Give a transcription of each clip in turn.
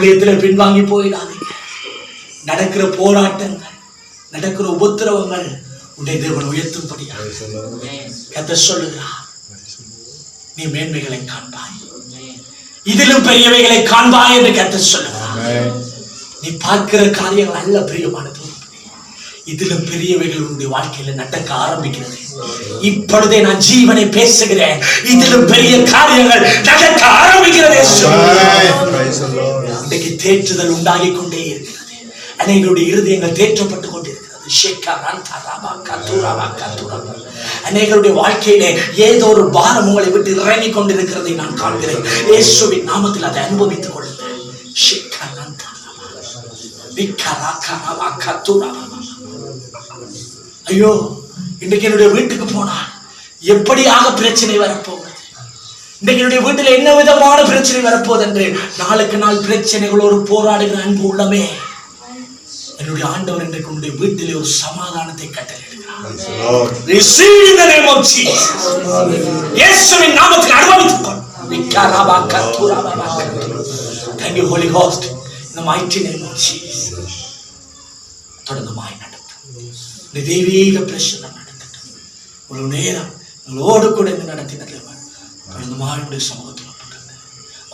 ஊழியத்துல பின்வாங்கி போயிடாதீங்க. நடக்கிற போராட்டங்கள், நடக்கிற உபத்திரவங்கள் உன்னை தேவன் உயர்த்தும்படியா கர்த்தர் சொல்லுகிறார். நீ மேன்மைகளை காண்பாய், இதிலும் பெரியவைகளை காண்பாய் என்று கர்த்தர் சொல்லுகிறார். நீ பார்க்கிற காரியங்கள் அல்ல பிரியமானது, இதிலும் பெரியவைகள் உன்னுடைய வாழ்க்கையில நடக்க ஆரம்பிக்கிறது. இப்பொழுதே நான் ஜீவனை பேசுகிறேன், இதிலும் பெரிய காரியங்கள் நடக்க ஆரம்பிக்கிறது. இன்றைக்கு தேற்றுதல் உண்டாகி கொண்டே இருக்கிறது. அநேகருடைய இருதயங்கள் தேற்றப்பட்டுக் கொண்டிருக்கிறது. அநேகருடைய வாழ்க்கையிலே ஏதோ ஒரு பாரம் உங்களை விட்டு இறங்கி கொண்டிருக்கிறதை நான் காண்கிறேன். இயேசுவின் நாமத்தில் அதை அனுபவித்துக் கொள்ளுங்கள். ஐயோ, இன்றைக்கு என்னுடைய வீட்டுக்கு போனால் எப்படியாக பிரச்சனை வரப்போகிறது, இன்றைக்கு என்னுடைய வீட்டில் என்ன விதமான பிரச்சனை வரப்போகுது என்று நாளுக்கு நாள் பிரச்சனைகளோடு போராடுகிற அன்பு உள்ளமே, என்னுடைய ஆண்டவர் இன்றைக்கு உன்னுடைய வீட்டிலே ஒரு சமாதானத்தை கட்டளையிடுகிறார். Receive in the name of Jesus. இயேசுவின் நாமத்தில் அனுபவித்துக் கொள். Thank you Holy Ghost. In the mighty name of Jesus. தொடர்ந்துமாய் நடத்தும் தெய்வீக பிரசன்னம் நடத்தட்டும். ஒரு நேரம் உங்களோடு கூட இந்த நடத்தினது தொடர்ந்துமாய் சமூகத்தில்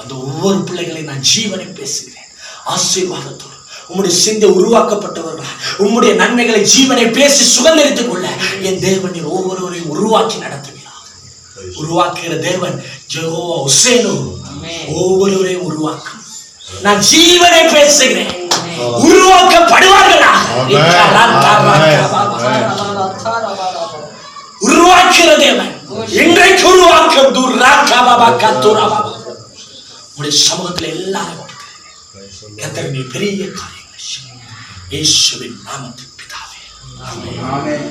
அந்த ஒவ்வொரு பிள்ளைகளையும் நான் ஜீவனை பேசுகிறேன். ஆசீர்வாதத்தோடு உம்முடைய சிந்தை உருவாக்கப்பட்டவர்களா உம்முடைய நன்மைகளை ஜீவனை பேசி சுதந்திரித்துக் கொள்ள என் தேவன் ஒவ்வொருவரையும் உருவாக்கி நடத்துகிறார். உருவாக்குகிற தேவன் யெகோவா உசேனு ஒவ்வொருவரையும் உருவாக்கும். நான் ஜீவனை பேசுகிறேன், உருவாக்கப்படுவார்களா? உருவாக்குகிற தேவன் இன்றைக்கு உருவாக்கும். உடைய சமூகத்தில் எல்லாரும் கர்த்தர் நீ பெரிய காரியங்களை செய்யும். இயேசுவின் நாமத்தில் பிதாவே, ஆமென்.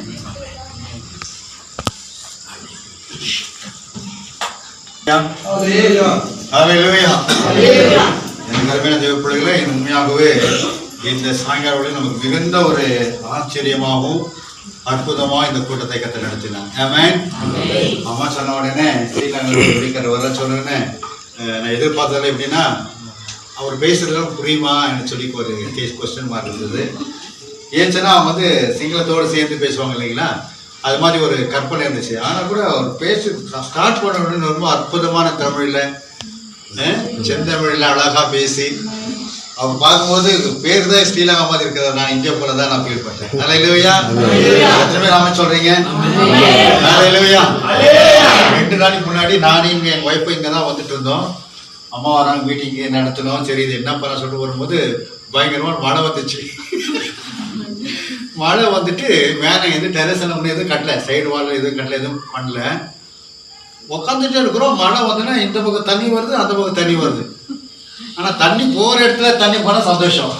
ஹalleluya ஹalleluya ஹalleluya. என் கர்மேன தேவ பிள்ளைகளே, உண்மையாகவே இந்த சாயங்காலம் நமக்கு மிகுந்த ஒரு ஆச்சரியமாகவும் அற்புதமா இந்த கூட்டத்தை கர்த்தர் நடத்தினார். ஆமென். அம்மா சொன்ன உடனே ஸ்ரீலங்கா வர சொன்னேன்னு நான் எதிர்பார்த்ததில்லை. எப்படின்னா அவர் பேசுறதுலாம் புரியுமா என்று சொல்லி ஒரு கொஸ்டின் மார்க் இருந்தது. ஏன்ச்சுன்னா அவங்க வந்து சிங்களத்தோடு சேர்ந்து பேசுவாங்க இல்லைங்களா, அது மாதிரி ஒரு கற்பனை இருந்துச்சு. ஆனால் கூட அவர் பேசி ஸ்டார்ட் பண்ண உடனே ரொம்ப அற்புதமான தமிழில் செந்தமிழில் அழகாக பேசி அவர் பார்க்கும்போது பேர் தான் ஸ்ரீலங்கா மாதிரி இருக்கிறத நான் இந்தியா போல தான் நான் ஃபீல் பண்ணேன். ஹல்லேலூயா. எத்தனை பேர் ஆமென் சொல்றீங்க? ஹல்லேலூயா. 2 நாளைக்கு முன்னாடி நானும் இங்கே என் ஒய்ஃபும் இங்கே தான் வந்துட்டு இருந்தோம். அம்மா வராங்க, மீட்டிங்கு நடத்தணும். சரி இது என்ன பண்ண சொல்லிட்டு வரும்போது பயங்கரமான மழை வந்துச்சு. மழை வந்துட்டு மேலே எதுவும் டெரஸில் ஒன்று எதுவும் கட்டல, சைடு வால் எதுவும் கட்டல, எதுவும் பண்ணல. உட்காந்துட்டே இருக்கிறோம். மழை வந்துன்னா இந்த பக்கம் தண்ணி வருது, அந்த பக்கம் தண்ணி வருது. ஆனால் தண்ணி போகிற இடத்துல தண்ணி போனால் சந்தோஷம்.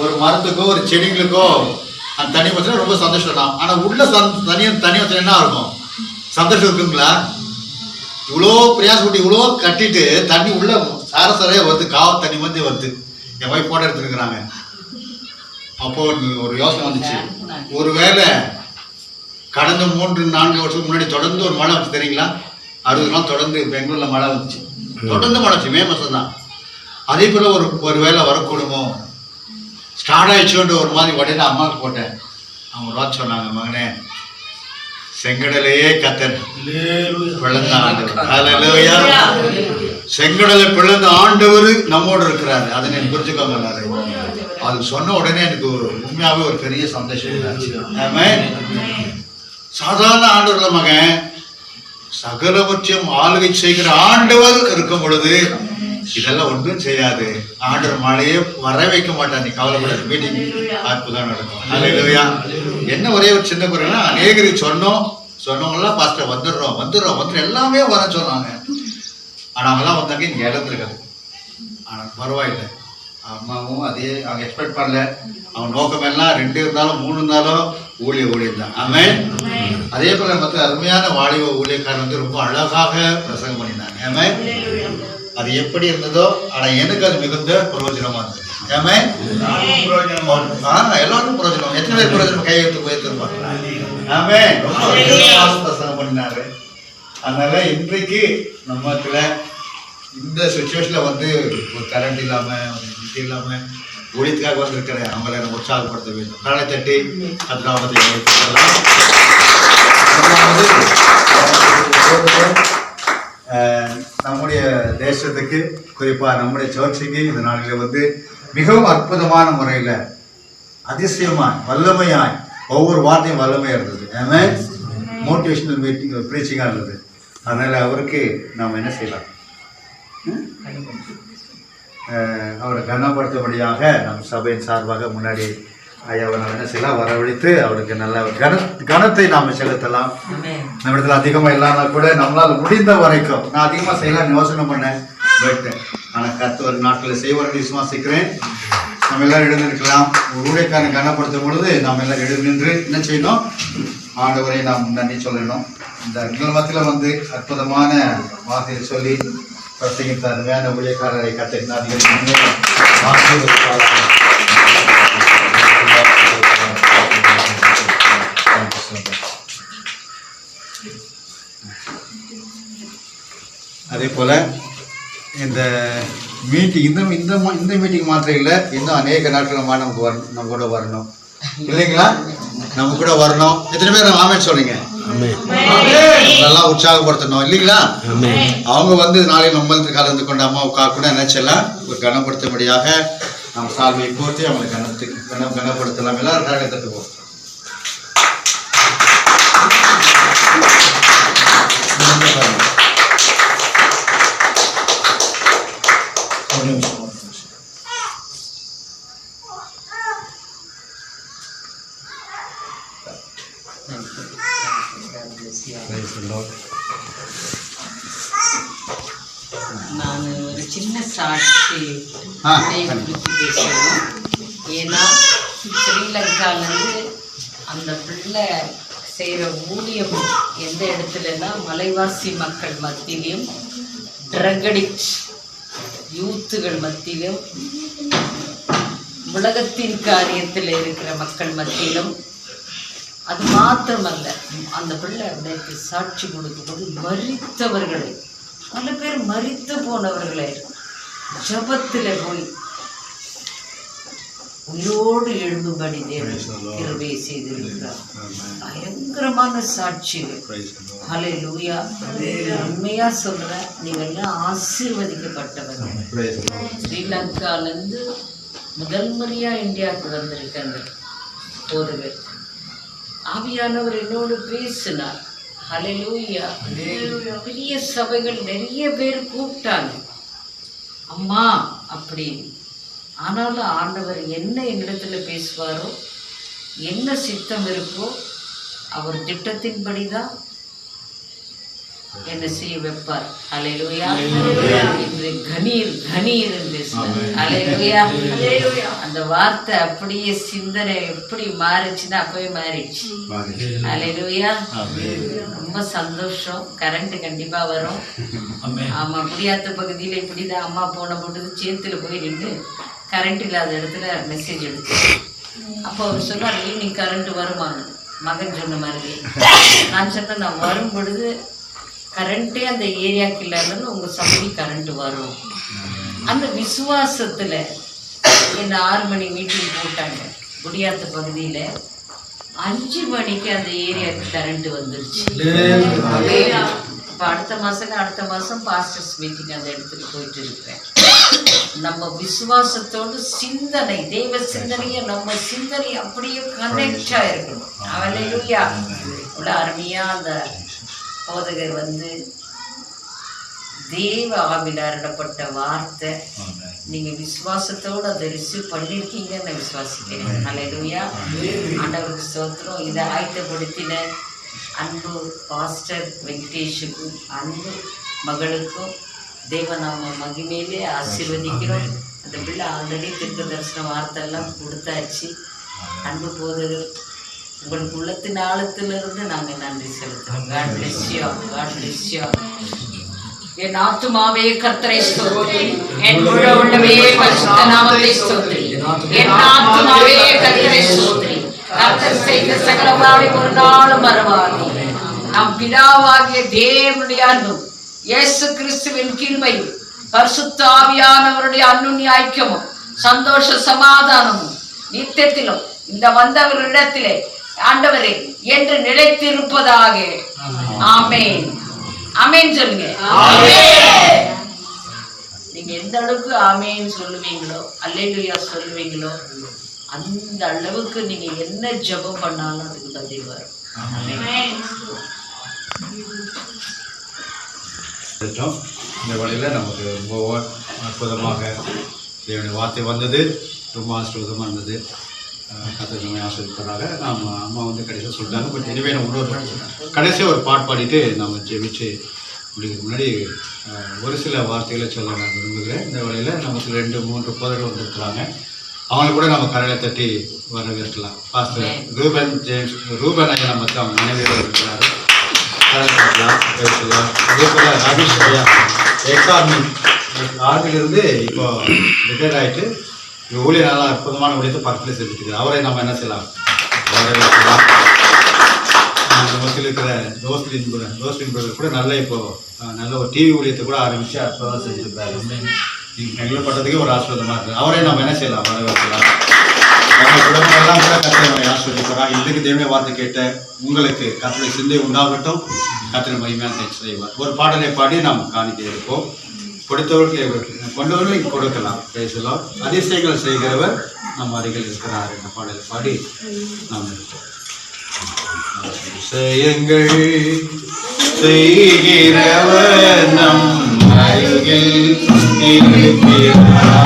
ஒரு மரத்துக்கோ ஒரு செடிங்களுக்கோ அந்த தண்ணி வச்சுன்னா ரொம்ப சந்தோஷம் தான். ஆனால் உள்ள தண்ணி வச்சுனா என்ன இருக்கும்? சந்தோஷம் இருக்குங்களா? இவ்வளோ பிரயாசப்பட்டு இவ்வளோ கட்டிட்டு தண்ணி உள்ள சாரசாரையாக வருது, காவல் தண்ணி வந்து வருது. என் ஒய்ஃப் போட்டோ எடுத்துருக்குறாங்க. அப்போ ஒரு யோசனை வந்துச்சு, ஒருவேளை கடந்த 3-4 வருஷத்துக்கு முன்னாடி தொடர்ந்து ஒரு மழை வந்துச்சு தெரியுங்களா? 60 நாள் தொடர்ந்து பெங்களூர்ல மழை வந்துச்சு, தொடர்ந்து மழை வந்துச்சு, மே மாதம் தான். அதே போல ஒரு வேளை வரக்கூடுமோ, ஸ்டார்ட் ஆயிடுச்சோன்ற ஒரு மாதிரி உடனே அம்மாவுக்கு போட்டேன். அவங்க ஒரு வார்த்தை சொன்னாங்க, மகனே செங்கடலையே கத்தர் பிளந்த ஆண்டவர், ஹல்லேலூயா. செங்கடலை பிளந்த ஆண்டவர் நம்மோடு இருக்கிறாரு, அதை நீ புரிஞ்சுக்கோங்க. அது சொன்ன உடனே எனக்கு உண்மையாவே ஒரு பெரிய சந்தோஷம். ஆமென். சாதாரண ஆண்டவர் மகன், சகலவற்றையும் ஆளுகை செய்கிற ஆண்டவர் இருக்கும் பொழுது இதெல்லாம் ஒன்றும் செய்யாது. ஆண்டவர் மழையே வர வைக்க மாட்டார், நீ கவலைப்பட. மீட்டிங் அற்புதம் நடக்கும். ஹல்லேலூயா. என்ன ஒரே ஒரு சின்ன குறைனா, அநேகருக்கு சொன்னவங்களாம் பாஸ்டர் வந்துடுறோம் எல்லாமே வர சொன்னாங்க. ஆனால் அவங்கெல்லாம் வந்தாங்க இங்கே இழந்துருக்காது. ஆனால் பரவாயில்லை, அம்மாவும் அதே அவங்க எக்ஸ்பெக்ட் பண்ணல. அவங்க நோக்கம் எல்லாம் 2 இருந்தாலும் 3 இருந்தாலும் ஊழியம் தான். ஆமென். அதே போல மற்ற அருமையான வாலிப ஊழியக்காரர் வந்து ரொம்ப அழகாக பிரசங்கம் பண்ணினாங்க. ஆமென். அது எப்படி இருந்ததோ, ஆனா எனக்கு அது மிகுந்த பிரயோஜனமா இருந்தது. ஆமென். எல்லாருக்கும் பிரயோஜனம். எத்தனை பேர் பிரயோஜனம் கையெழுத்து போயிருப்பாங்க? ஆமென். பிரசங்கம் பண்ணினாரு. அதனால இன்றைக்கு நம்மத்துல இந்த சுச்சுவேஷனில் வந்து ஒரு கரண்ட் இல்லாமல் ஒரு இது இல்லாமல் ஊழியத்துக்காக வந்திருக்கிற அவங்களை நம்ம உற்சாகப்படுத்த வேண்டும். கரலை தட்டி கர்த்தராமத்தை வைத்துக்கொள்ளலாம். நம்முடைய தேசத்துக்கு குறிப்பாக நம்முடைய சர்ச்சுக்கு இந்த நாளில் வந்து மிகவும் அற்புதமான முறையில் அதிசயமாய் வல்லமையாய் ஒவ்வொரு வார்த்தையும் வல்லமையாக இருந்தது. மோட்டிவேஷனல் மீட்டிங் ப்ரீச்சிங்காக இருந்தது. அதனால் அவருக்கு நாம் என்ன செய்யலாம், அவரை கனப்படுத்தும்படியாக நம் சபையின் சார்பாக முன்னாடி ஐயாவை நாம் என்ன செய்யலாம், வரவழைத்து அவருக்கு நல்ல கனத்தை நாம் செலுத்தலாம். நம்ம இடத்துல அதிகமாக இல்லைனா கூட நம்மளால் முடிந்த வரைக்கும் நான் அதிகமாக செய்யலாம்னு யோசனை பண்ணேன். பட் ஆனால் கர்த்தர் ஒரு நாட்களில் செய்வார்னு விசுவாசிக்கிறேன். நம்ம எல்லாரும் எழுந்து நிற்கலாம். ஒரு ஊழியக்காரனை கனப்படுத்தும் பொழுது நாம் எல்லாம் எழுந்து நின்று என்ன செய்யணும், ஆண்டவரை நாம் நன்றி சொல்லணும். இந்த நிலமத்தில் வந்து அற்புதமான வார்த்தையை சொல்லி பிரசங்கித்தார் வேண்ட ஊழியக்காரரை கத்தினார்கள். அதே போல் இந்த மீட்டிங் இந்த மீட்டிங் மாத்திரம் இல்லை, இன்னும் அநேக நாட்கள் நமக்கு வரணும், நம்ம கூட வரணும் இல்லைங்களா, நம்ம கூட வரணும். எத்தனை பேர் ஆமென் சொல்றீங்க? நல்லா உற்சாகப்படுத்தணும் இல்லைங்களா. அவங்க வந்து நாளைக்கு நம்மளுக்கு கலந்து கொண்டு அம்மாவுக்காக கூட நினைச்சலாம் ஒரு கனப்படுத்தும்படியாக நம்ம சால்வையை போட்டு அவங்களை கனப்படுத்தலாம். எல்லாரும் கரங்களை தட்டுவோம். நான் ஒரு சின்ன சாட்சி பேசணும். ஏன்னா ஸ்ரீலங்காலேருந்து அந்த பிள்ளை செய்கிற ஊழியம் எந்த இடத்துலன்னா மலைவாசி மக்கள் மத்தியிலும் ட்ரக் அடிக்ட் யூத்துகள் மத்தியிலும் உலகத்தின் காரியத்தில் இருக்கிற மக்கள் மத்தியிலும். அது மாத்திரமல்ல, அந்த பிள்ளை அப்படியே சாட்சி கொடுக்கும்போது மரித்தவர்களை பல பேர் மரித்து போனவர்களை ஜபத்தில் போய் உயிரோடு எழும்பும்படி தேவன் கிருபை செய்திருக்கிறார். பயங்கரமான சாட்சிகள். ஹல்லேலூயா. உண்மையா சொல்றேன், நீங்க எல்லாம் ஆசீர்வதிக்கப்பட்டவர்கள். ஸ்ரீலங்காலேருந்து முதல் முறையா இந்தியாவுக்கு வந்திருக்காங்க போதகர். ஆவியானவர் என்னோடு பேசினார். ஹல்லேலூயா. பெரிய சபைகள் நிறைய பேர் கூப்பிட்டாங்க அம்மா அப்படின்னு. ஆனாலும் ஆண்டவர் என்ன என்னிடத்துல பேசுவாரோ, என்ன சித்தம் இருக்கோ அவர் திட்டத்தின்படி தான் என்ன செய்ய வைப்பார். ஹல்லேலூயா. இன்று கணீர் கணீர் பேசுவார். ஹல்லேலூயா. அந்த வார்த்தை அப்படியே சிந்தனை எப்படி மாறிச்சுன்னா அப்பவே மாறிடுச்சு. ஹல்லேலூயா. ரொம்ப சந்தோஷம். கரண்ட் கண்டிப்பா வரும். ஆமா, குடியாத்த பகுதியில இப்படிதான் அம்மா போன போட்டது சேத்துல போய் நின்று கரண்ட் இல்லாத இடத்துல மெசேஜ் எடுத்து அப்போ அவர் சொன்னார் ஈவினிங் கரண்ட் வருமாங்க. மகன் சொன்ன மாதிரி நான் சொன்னேன், நான் வரும் பொழுது கரண்ட்டே அந்த ஏரியாவுக்கு இல்லாதனால உங்கள் சபைக்கு கரண்ட் வரும். அந்த விசுவாசத்தில் என்ன 6 மணி மீட்டிங் போட்டாங்க குடியாத்த பகுதியில். 5 மணிக்கு அந்த ஏரியாவுக்கு கரண்ட் வந்துருச்சு. இப்போ அடுத்த மாதம் பாஸ்டர்ஸ் மீட்டிங் அந்த இடத்துக்கு போயிட்டு இருக்கிறேன். நம்ம விசுவாசத்தோடு சிந்தனை, தெய்வ சிந்தனையை நம்ம சிந்தனை அப்படியே கனெக்ட் ஆயிருக்கணும். ஹல்லேலூயா. இவ்வளோ அருமையாக அந்த போதகர் வந்து தேவ ஆவியில் அருளப்பட்ட வார்த்தை நீங்க விசுவாசத்தோடு அதை ரிசீவ் பண்ணியிருக்கீங்கன்னு நான் விசுவாசிக்கிறேன். ஹல்லேலூயா. ஆண்டவருக்கு ஸ்தோத்திரம். இதை ஆயத்தப்படுத்தின அன்பு பாஸ்டர் வெங்கடேஷுக்கும் அன்பு மகளுக்கும் தேவநாம மகிமையிலே ஆசீர்வதிக்கிறோம். அந்த பிள்ளை ஆல்ரெடி தீர்க்க தரிசன வார்த்தை எல்லாம் கொடுத்தாச்சு. அன்பு போதகர், உங்களுக்கு உள்ளத்தின் ஆழத்திலிருந்து நாங்கள் நன்றி செலுத்துறோம். God bless you. God bless you. என் ஆத்துமாவே கர்த்தரை ஸ்தோத்திரி, என் முழு உள்ளமே பரிசுத்த நாமத்தை ஸ்தோத்திரி. என் ஆத்துமாவே கர்த்தரை ஸ்தோத்திரி. கர்த்தர் செய்த சகல உபகாரங்களை ஒரு நாளும் மறவாதே. நம் பிதாவாகிய தேவனுடைய அன்பும் இயேசு கிறிஸ்துவின் கிருபையும் பரிசுத்த ஆவியானவருடைய அன்னுண்ணிய ஐக்கியமும் சந்தோஷ சமாதானமும் நித்தியத்திலும் இந்த வந்தவர்களிடத்திலே ஆண்டவரே என்று நிலைத்திருப்பதாக. ஆமென். ஆமென் சொல்லுங்க. நீங்க எந்த அளவுக்கு ஆமென் சொல்லுவீங்களோ, அல்லேலூயா சொல்லுவீங்களோ, அந்த அளவுக்கு நீங்க என்ன ஜெபம் பண்ணாலும் அதுக்கு பதில் வரும். இந்த வழியில் நமக்கு ரொம்ப அற்புதமாக தேவனுடைய வார்த்தை வந்தது. ரொம்ப ஆசீர்வாதமாக இருந்தது. கர்த்தர் நம்மை ஆசீர்வதிப்பதாக நம்ம அம்மா கடைசியாக சொல்லிட்டாங்க. பட் எனவே நம்ம கடைசியாக ஒரு பாட்டு பாடிட்டு நம்ம ஜெபிச்சு முடிக்கிறதுக்கு முன்னாடி ஒரு சில வார்த்தைகளை சொல்ல நான் விரும்புகிறேன். இந்த வழியில் நமக்கு 2-3 போதர்கள் வந்துருக்குறாங்க. அவங்களை கூட நம்ம கரையில் தட்டி வரவேற்கலாம். பாஸ்டர் ரூபன் ஐயா நம்ம அவங்க மனைவியோடு இருக்கிறாரு. அதே போல் ராஜேஷ் ஐயா ஆர்மியிலிருந்து இப்போ ரிட்டையர்ட் ஆகிட்டு ஊழியர் நல்லா அற்புதமான ஊழியத்தை பக்கத்தில் செஞ்சுட்டு அவரை நம்ம என்ன செய்யலாம் வரவேற்கலாம். மத்தியில் இருக்கிற ரோஸ்லின் பிரதர் கூட நல்ல நல்ல ஒரு டிவி ஊழியத்தை கூட ஆரம்பித்து அற்புதமாக செஞ்சுருக்காரு. எங்களை பட்டதுக்கே ஒரு ஆசீர்வாதமாக இருக்குது. அவரை நம்ம என்ன செய்யலாம் வரவேற்கலாம். நம்ம குடும்பங்கள்லாம் கூட கர்த்தரை ஆசீர்வதிப்பார். இதுக்கு தேவனுடைய வார்த்தை கேட்ட உங்களுக்கு கர்த்தருடைய சிந்தை உண்டாகட்டும். கர்த்தரை மகிமையாக செய்வார். ஒரு பாடலை பாடி நாம் காணிக்க இருப்போம். கொடுத்தவர்களுக்கு கொண்டவர்களுக்கு கொடுக்கலாம் பேசலாம். அதிசயங்கள் செய்கிறவர் நம் அருகில் இருக்கிறார் என்ற பாடலை பாடி நாம் இருப்போம். அதிசயங்கள் செய்கிறவர் நம் அருகில் இருக்கிறார்.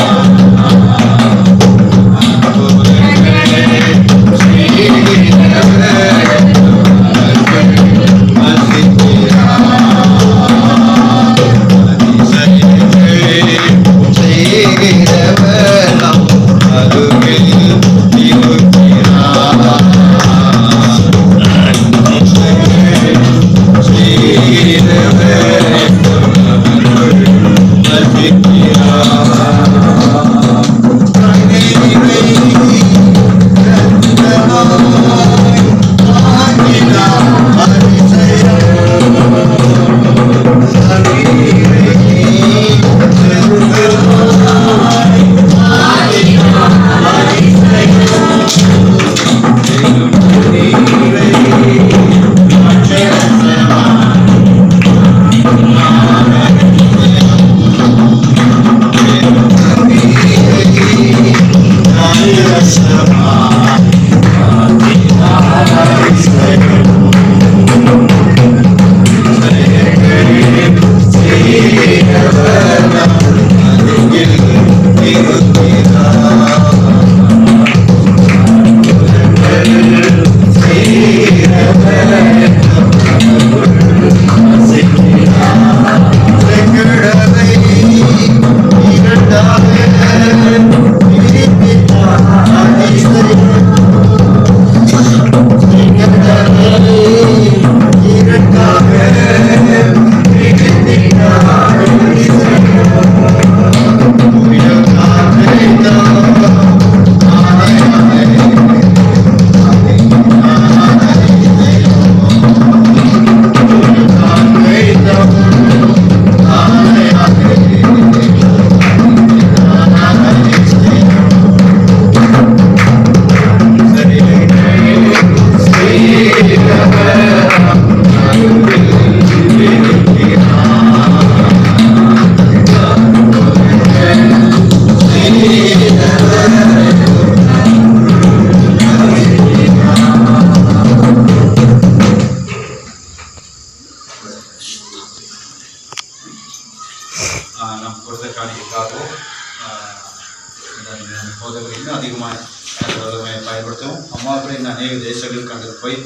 பயன்படுத்தும். அம்மாக்கள் இந்த அநேக தேசங்களுக்கு அங்கே போய்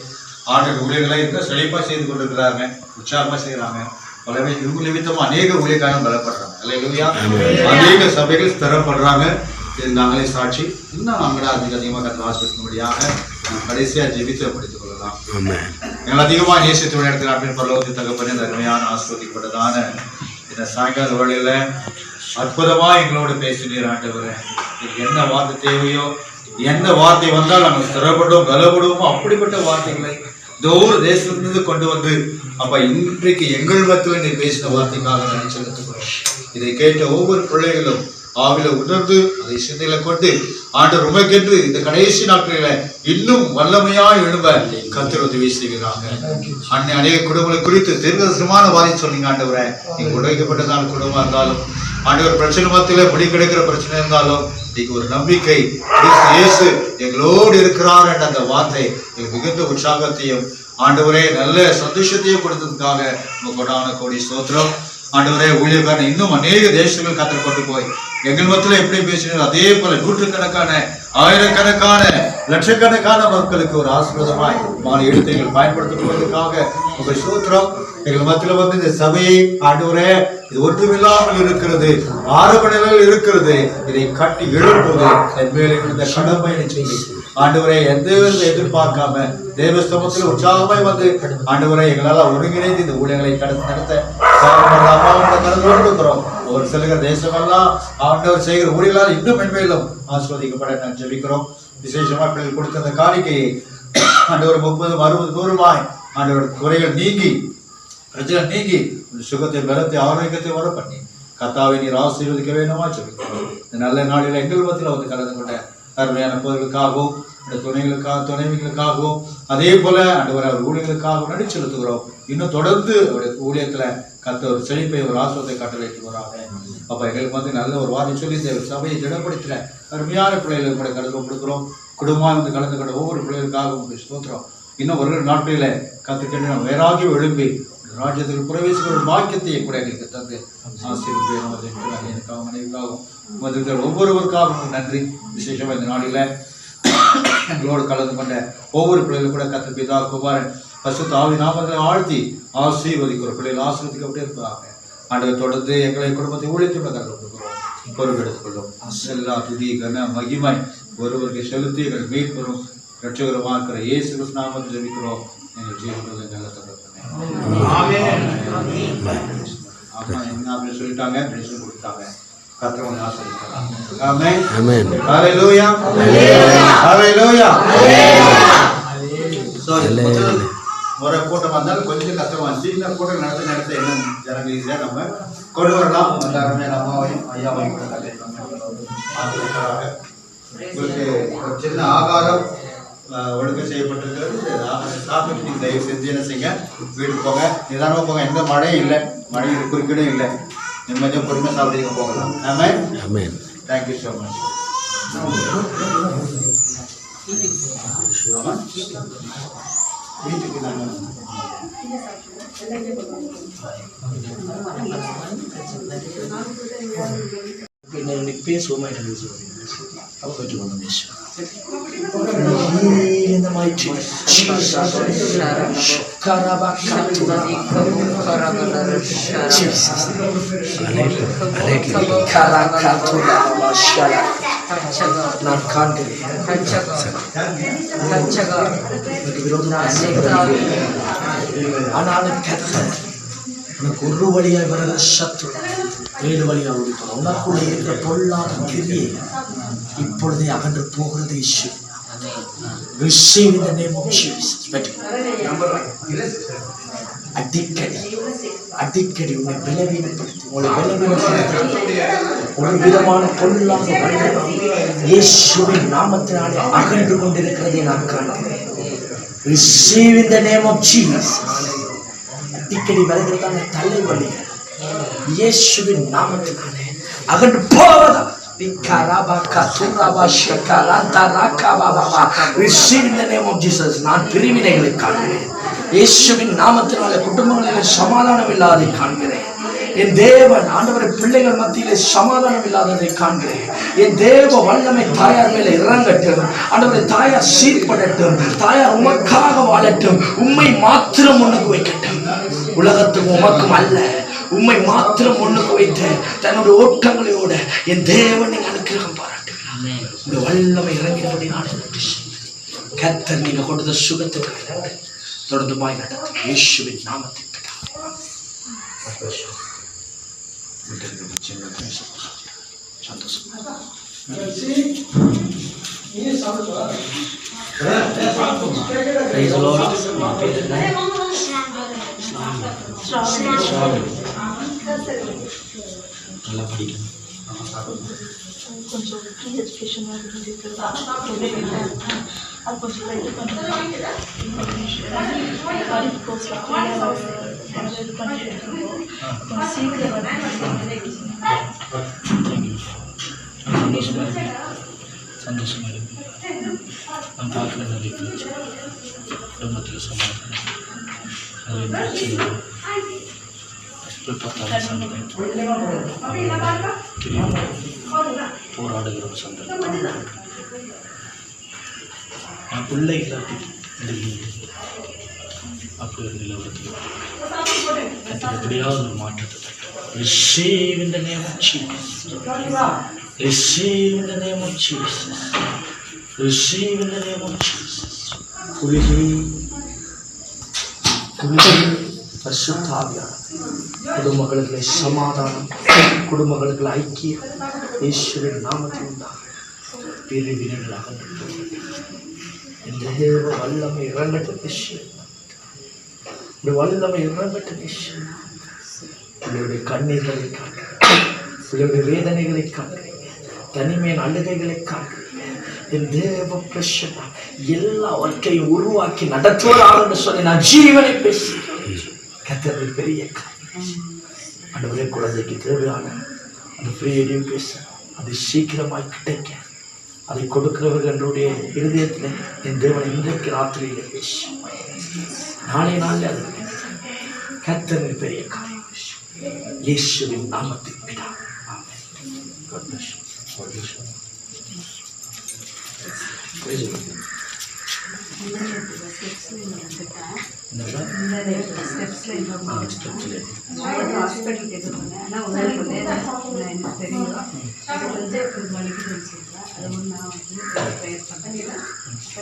ஆண்டு ஊழியர்களாக இருக்க செழிப்பாக செய்து கொண்டிருக்கிறாங்க, உற்சாகமாக செய்கிறாங்க. பலவே இவங்க நிமித்தமாக அநேக ஊழியக்காரங்க பலப்படுறாங்க. அல்லேலூயா. அநேக சபைகள் ஸ்திரப்படுறாங்க. இது நாங்களே சாட்சி. இன்னும் நாங்கள அதிகமாக கற்று ஆஸ்வதிக்கும்படியாக கடைசியாக ஜெபித்து படித்துக் கொள்ளலாம். எங்கள் அதிகமாக நேசித்து இடத்துல அப்படின்னு பரலோகத்தை தகப்பனே இந்த அருமையான ஆஸ்வதிக்கப்பட்டதான இந்த சாயங்கால வேளையில் அற்புதமாக எங்களோடு பேசினீர் ஆண்டவரே. என்ன வார்த்தை தேவையோ, எந்த வார்த்தை வந்தால் நாங்கள் ஸ்திரப்படுவோம், பலப்படுவோமோ அப்படிப்பட்ட வார்த்தைகளை இந்த ஒரு தேசத்திலிருந்து கொண்டு வந்து அப்ப இன்றைக்கு எங்கள் மத்தியில் நீ பேசின வார்த்தைக்காக நான் செலுத்துகிறோம். இதை கேட்ட ஒவ்வொரு பிள்ளைகளும் ஆவில உணர்ந்து அதை சிந்தையில கொண்டு ஆண்டவர் உமைக்கென்று இந்த கடைசி நாட்களில இன்னும் வல்லமையா எழும்ப கர்த்தர் உதவி செய்கிறாங்க. அநேக குடும்பங்களை குறித்து தீர்க்கதரிசனமான வார்த்தை சொன்னீங்க ஆண்டவரே. நீங்க உடைக்கப்பட்டதான குடும்பமா இருந்தாலும், ஆண்டவர் பிரச்சனை மத்தியில முடி கிடைக்கிற பிரச்சனை இருந்தாலும், இன்னைக்கு ஒரு நம்பிக்கை இயேசு எங்களோடு இருக்கிறார் என்ற அந்த வார்த்தை எங்களுக்கு மிகுந்த உற்சாகத்தையும் ஆண்டவரே நல்ல சந்தோஷத்தையும் கொடுத்ததுக்காக உங்க கொடான கோடி ஸ்தோத்திரம். ஆண்டவரே ஊழியக்காரன் இன்னும் அநேக தேசங்கள் கத்தர் கொண்டு போய் எங்கள் மத்தியில எப்படி பேசினார் அதே போல நூற்றுக்கணக்கான ஆயிரக்கணக்கான லட்சக்கணக்கான மக்களுக்கு ஒரு ஆசீர்வாதமாய் மாலை எடுத்து எங்கள் பயன்படுத்துவதற்காக உங்கள் ஸ்தோத்திரம். எங்கள் மத்தியில வந்து இந்த சபையை ஆண்டவரே இது ஒன்றுமில்லாமல் இருக்கிறது, ஆரம்ப நிலையில் இருக்கிறது, இதை கட்டி எழுப்புவது என் மேலே இந்த கடமை செய்தி ஆண்டவரை எந்த எதிர்பார்க்காம தேவஸ்தமத்தில் உற்சாகமாய் வந்து ஆண்டவரை எங்களால் ஒருங்கிணைந்து இந்த ஊழியர்களை நடத்த இருக்கிறோம். ஒரு செல்கிற தேசமெல்லாம் ஆண்டவர் செய்கிற ஊழியர்களால் இன்னும் மென்மேலும் ஆஸ்வதிக்கப்பட நான் ஜெபிக்கிறோம். விசேஷமா பிள்ளைகள் கொடுத்த அந்த காணிக்கையை ஆண்டவர் 30, 60, 100 ஆண்டவர் குறைகள் நீங்கி பிரச்சனை நீங்கி சுகத்தை, பலத்தை, ஆரோக்கியத்தை வர பண்ணி கர்த்தாவை நீர் ஆசீர்வதிக்க வேண்டுமா ஜெபிக்கிறோம். இந்த நல்ல நாளில் எங்கள் மத்தியில் வந்து கலந்து கொண்ட அருமையான பொருளுக்காகவும் துணைவிகளுக்காகவும் அதே போல ஆண்டவர் அவர் ஊழியர்களுக்காகவும் நடி செலுத்துகிறோம். இன்னும் தொடர்ந்து அவருடைய ஊழியத்துல கர்த்தர் ஒரு செழிப்பை, ஒரு ஆசிரியத்தை கட்டளையிட்டு வராங்க. அப்ப எங்களுக்கு வந்து நல்ல ஒரு வார்த்தை சொல்லி இந்த சபையை திடப்படுத்தின அருமையான பிள்ளைகளுக்கு கூட கலந்து கொடுக்கிறோம். குடும்பமாக வந்து கலந்து கொண்ட ஒவ்வொரு பிள்ளைகளுக்காகவும் ஸ்தோத்திரம். இன்னும் ஒரு நாட்களில கத்துக்கிட்டு நம்ம வேறாகி எழும்பி ராஜ்யத்தில் பிரவேசிக்கிற ஒரு பாக்கியத்தை கூட எங்களுக்கு தந்து ஆசீர்வதிக்காகவும் மனைவிக்காகவும் ஒவ்வொருவருக்காகவும் நன்றி. விசேஷமா இந்த நாளில எங்களோடு கலந்து கொண்ட ஒவ்வொரு பிள்ளைகளும் கூட கர்த்தர் பிதா, குமாரன், பரிசுத்த ஆவி நாமத்தை ஆழ்த்தி ஆசீர்வதிக்கிற பிள்ளைகள் ஆசீர்வதிக்கப்பட்டே இருப்பாங்க. ஆண்டவர் தொடர்ந்து எங்களை குடும்பத்தை ஊழியத்தோட கலந்து கொடுக்கிறோம். பொறுப்பெடுத்துக் கொள்ளும் எல்லா துதி கன மகிமை ஒருவருக்கு செலுத்தி எங்கள் மீட்பெறும் ரட்சகரமாக இருக்கிற இயேசு கிறிஸ்து நாமத்தில் ஜெபிக்கிறோம். எங்கள் ஜீவனுடைய நல்ல தகப்பனே. சொல்லிட்டாங்க, கொடுத்தாங்க. ஒரு கூட்டம் வந்தாலும் கொஞ்சம் கஷ்டமா சின்ன கூட்டம் நடத்த என்ன ஜனங்க ஈஸியா நம்ம கொண்டு வரலாம். எல்லாருமே அம்மாவையும் ஐயாவையும் கூட உங்களுக்கு ஒரு சின்ன ஆகாரம் ஒழுங்கு செய்யப்பட்டிருக்கிறது. சாப்பிட்டு நீங்க தயவு செஞ்சு என்ன செய்யுங்க, வீட்டுக்கு போங்க, நிதானமாக போங்க. எந்த மழையும் இல்லை, மழையில் குறுக்கிடும் இல்லை, நிம்மதியாக பொறுமையாக சாப்பிட்டு போகலாம். ஆமென். Thank you so much. வீட்டுக்கு இன்னைக்கு பேசுவோமா in the mighty நான் காண்கிறேன் ஆனாலும் உனக்கு ஒரு வழியாய் வருகிற சத்ரு 7 வழியாக ஓடிப்போம். உனக்குள்ள இருக்கிற பொல்லாத கிரியை இப்பொழுதே அகன்று போகிறது. இயேசு receive in the name of Jesus. அடிக்கடி உன்னை பலவீனப்படுத்தி ஒரு விதமான பொல்லாத இயேசுவின் நாமத்தினாலே அகன்று கொண்டிருக்கிறதை நான் காண்கிறேன். receive in the name of Jesus. அடிக்கடி வருகிறதான தலைவலிகள் இயேசுவின் நாமத்தினாலே அகன்று போவதா. Receive in the name of Jesus. நான் பிரிவினைகளை காண்கிறேன். இயேசுவின் நாமத்தினாலே குடும்பங்களிலே சமாதானம் இல்லாததை காண்கிறேன். என் தேவன் ஆண்டவரை பிள்ளைகள் மத்தியிலே சமாதானம் இல்லாததை காண்கிறேன். என் தேவ வல்லமை தாயார் மேலே இறங்கட்டும். ஆண்டவரை தாயார் சீர்படட்டும். தாயார் உமக்காக வாழட்டும். உம்மை மாத்திரம் முன்னுக்கு வைக்கட்டும். உலகத்துக்கும் உமக்கும் அல்ல, உம்மை மாத்திரம் முன்னுக்கு வைத்து தன்னுடைய ஓட்டங்களோட என் தேவனை அனுக்கிரகம் பாராட்டுகிறார். இந்த வல்லமை இறங்கினபடி நான் கர்த்தர் நீங்க கொடுத்த சுகத்துக்கு தொடர்ந்து பாய் நடத்தும் இயேசுவின் நாமத்தில் சந்தோஷம். Praise the Lord. உன் பேர் என்ன? ஸ்ராவணி. நல்லா படிக்கணும். கொஞ்சம் ஃப்ரீ எஜுகேஷன் அது கொஞ்சம் இது பண்ணுறேன் படிப்பு கோர்ஸில் இது பண்ணிட்டு இருக்கோம் கொஞ்சம் சீக்கிரம் சந்தோஷமாக இருக்கு. நான் பார்க்குற நிறைய குடும்பத்தில் சமாதானம் நிறைய பிரச்சனைகள் எப்படி பார்த்தாலும் சந்தோஷம் போராடுகிற ஒரு சந்தர்ப்பம். என் பிள்ளைகளை அப்படி ஒரு நிலவரத்தில் எப்படியாவது ஒரு மாற்றத்தை receive in the name of Jesus. Receive in the name of Jesus. Receive in the name of Jesus. குடும்பங்களுக்கு சமாதானம், குடும்பங்களுக்கு ஐக்கியம் ஈஸ்வரின் நாமத்தில் உண்டாகும். பிரிவினைகளாக இந்த தேவ வல்லமை இறங்கட்ட விஷயம், இந்த வல்லமை இறங்கட்ட விஷயம். உங்களுடைய கண்ணீர்களை காட்டுறீங்க, உங்களுடைய வேதனைகளை காட்டுறீங்க, தனிமையின் அழுகைகளை காட்டுறீங்க. என் தேவ பிரச்சனை எல்லாவற்றையும் உருவாக்கி நடத்துவதாக சொல்லி நான் ஜீவனை பேசி கத்தரை பெரிய அன்றைய குழந்தைக்கு தேவையான அந்த ஃப்ரீ எஜுகேஷன் அது சீக்கிரமாய் கிடைக்க அதை கொடுக்கிறவர்களுடைய இருதயத்தில் என் தேவனை இன்றைக்கு ராத்திரியில் பேசி நாளை நாளில் அது கத்தரை பெரிய காரியம் இயேசுவின் நாமத்தில் பிதா. ஹாஸ்பிட்டலுக்கு எது பண்ணேன் ஆனால் உங்களுக்கு எனக்கு தெரியும் அது வந்து இப்படி வலிக்குதுன்னு சொல்கிறேன். அது ஒன்று நான் வந்து ப்ரேயர் பண்ணேன்.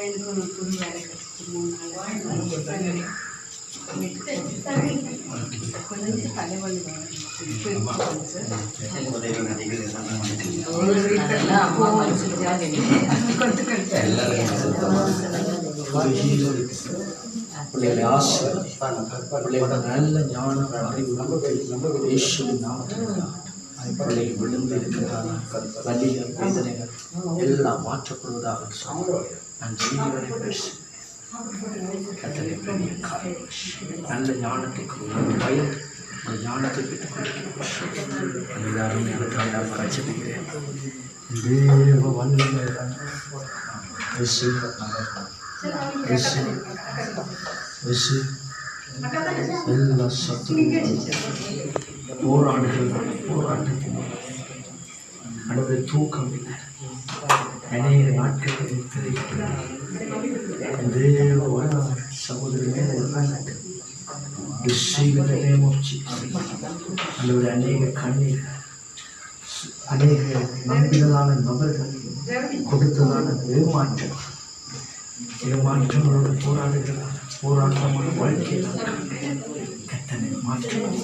எனக்கு ஒரு புது வேலை கிடச்சிச்சு 3 நாள் கொஞ்சம் தலைவலி பிள்ளைகளை பிள்ளையோட நல்ல ஞானம் அறிவு இயேசுவின் நாமத்தில் பிள்ளைகள் விழுந்து இருக்கிறதான வலிகள் வேதனைகள் எல்லாம் மாற்றப்படுவதாக நான் ஜீவனை பேச கத்தரை பெரிய காரியம் நல்ல ஞானத்தை பயந்து அந்த ஞானத்தை பெற்றுக்கொண்டிருக்கிறேன். காட்சிக்கிறேன் தேவ வல்லமை எல்லா சத்துரு போராட்டத்தில் அனுபவ தூக்கம் இல்லை. அநேக நாட்கள் தேவ வல்லமை சகோதரமே அல்லது அநேக கண்ணீர் அநேக நம்பினதான நபர்கள் கொடுத்ததான ஏமாற்றங்களோடு போராட்டமான வாழ்க்கையில் கத்தனை மாற்றம்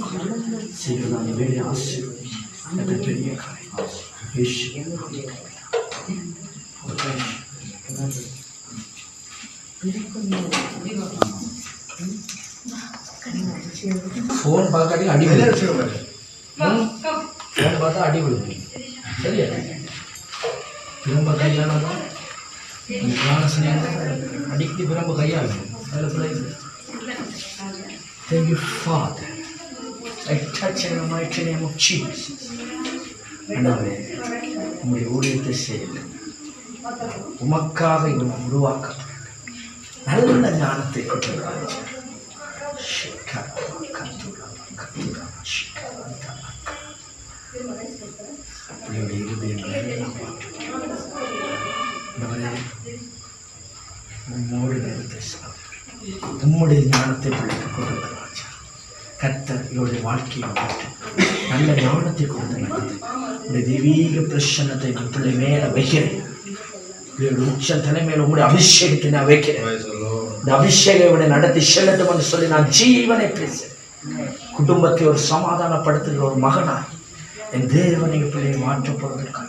செய்வதான வேலை ஆசீர்வதி பெரிய காரியம். ஃபோன் பார்க்காட்டி அடி ஃபோன் பார்த்தா அடி விழுது. சரியா திரும்ப கையானதான் அடிக்கடி பிரம்ப கையாகும். Thank you, Father. I touch in the mighty name of Jesus. அண்ணாவே உங்களுடைய ஊழியத்தை செய்யுங்கள். உமக்காக இவனை உருவாக்க நல்ல ஞானத்தை கொண்டிருக்கிறார். உம்முடைய ஞானத்தை பிள்ளைக்கு கொடுத்த ராஜா கர்த்தர் இவருடைய வாழ்க்கையை மாற்று நல்ல ஞானத்தை கொடுத்த நடத்து உடைய தெய்வீக பிரசன்னத்தை நான் பிள்ளை மேல வைக்கிறேன். உச்ச தலைமையில உங்களுடைய அபிஷேகத்தை நான் வைக்கிறேன். இந்த அபிஷேகம் இவனை நடத்தி செல்லட்டும் என்று சொல்லி நான் ஜீவனை பேசுறேன். குடும்பத்தை ஒரு சமாதானப்படுத்துகிற ஒரு மகனாய் என் தேவனை பிள்ளையை மாற்றப்படுவதற்காக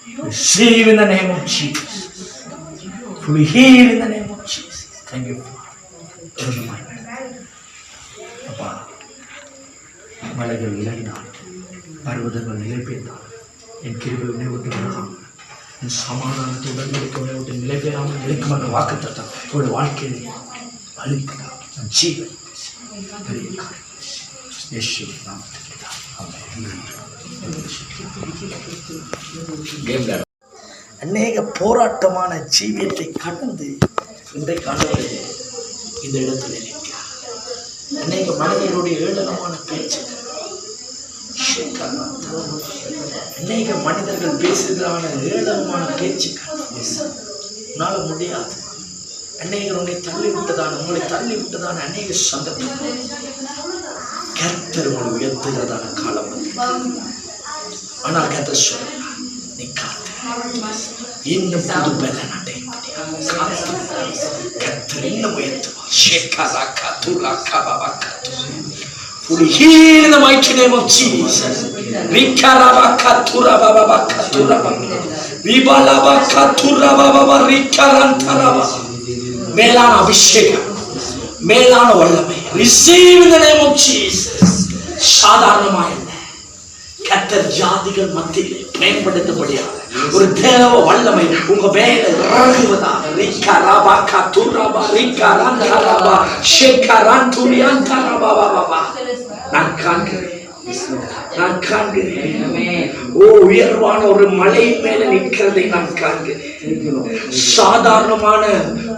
Receive in the name of Jesus. Fully heal in the name of Jesus. Thank you. அப்பா, மலைகள் விலகினான், பர்வதங்கள் நிலை பெய்தான், என் கிருபை உன்னை விட்டு விலகாமல், என் சமாதானத்தை உடன்படிக்கை உன்னை விட்டு நிலை பெறாமல் இருக்கும் என்ற வாக்குத்தத்தம் உங்களுடைய வாழ்க்கையை அளிக்கிறார். ஜீவன் பெரிய காரியம் இயேசுவின் நாமத்தில் ஆமென். அநேக போராட்டமான ஜீவியத்தை கடந்து இன்றைக்கு ஆண்டவரே இந்த இடத்துல இருக்கிறார். அநேக மனிதர்களுடைய ஏளனமான பேச்சு, அநேக மனிதர்கள் பேசுகிறான ஏளனமான பேச்சுக்கள் உன்னால முடியாது. அநேகர் உன்னை தள்ளி விட்டதான, உங்களை தள்ளி விட்டதான அநேக சந்தர்ப்பங்கள் கர்த்தர் உங்களை உயர்த்துகிறதான காலம். ஆனால் கர்த்தர் சொல்றார், நீ காத்து இன்னும் புது பலன் அடையும்படியாக கர்த்தர் இன்னும் உயர்த்துவார். Fully heal in the mighty name of Jesus. மேலான அபிஷேகம், மேலான வல்லமை receive in the name of Jesus. சாதாரணமாக கர்த்தர் ஜாதிகள் மத்தியிலே பயன்படுத்தபடியாக ஒரு தேவ வல்லமை உங்க மேல இறங்குவதாக. நான் காண்கிறேன். ஓ, உயர்வான ஒரு மலை மேல நிற்கிறதை நான் காண்கிறேன். சாதாரணமான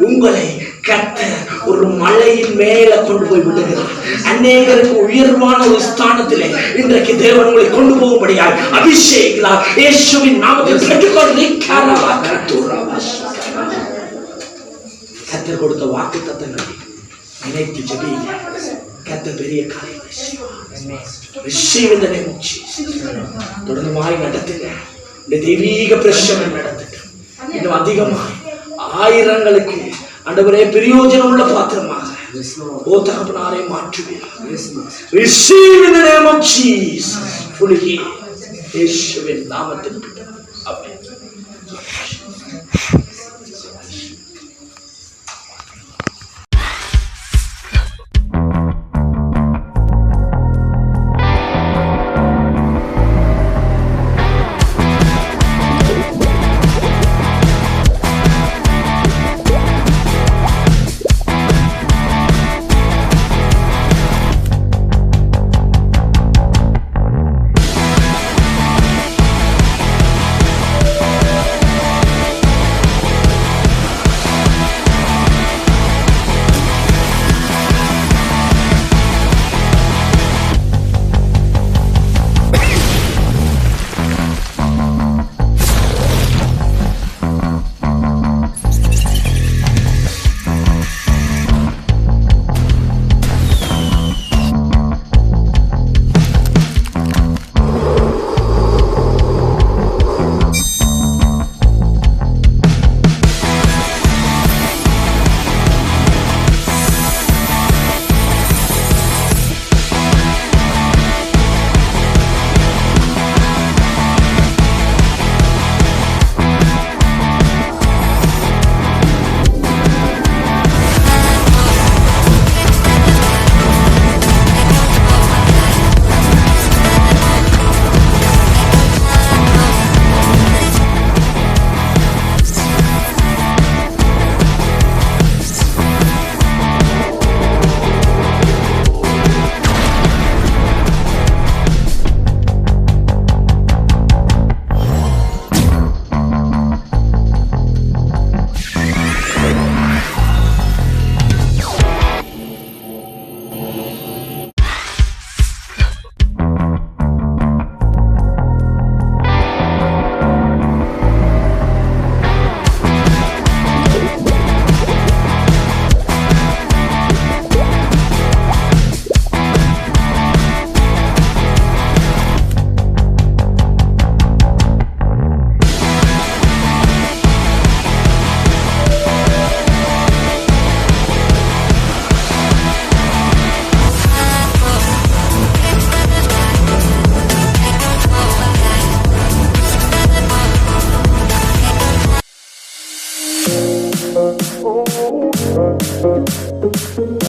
உங்களை கர்த்தர் ஒரு மலையின் மேல கொண்டு போய் விடுகிறார். அநேகருக்கு உயர்வான ஒரு ஸ்தானத்திலே இன்றைக்கு தேவன் உங்களை கொண்டு போகும்படியாய் அபிஷேகிக்கிறார். இயேசுவின் நாமத்தில் கர்த்தர் கொடுத்த வாக்குத்தத்தங்களை நினைத்து ஜெபிங்க. கர்த்தர் பெரிய காரியம் receive in the name of Jesus. தொடர்ந்து மாறி நடத்துங்க. இந்த தெய்வீக பிரச்சனை நடத்துங்க. இன்னும் அதிகமாய் ஆயிரங்களுக்கு ஆண்டவரே பிரயோஜனம் உள்ள பாத்திரமாக ஓ தகப்பனாரை மாற்றுவீர். receive in the name of Jesus. fully இயேசுவின் நாமத்தில்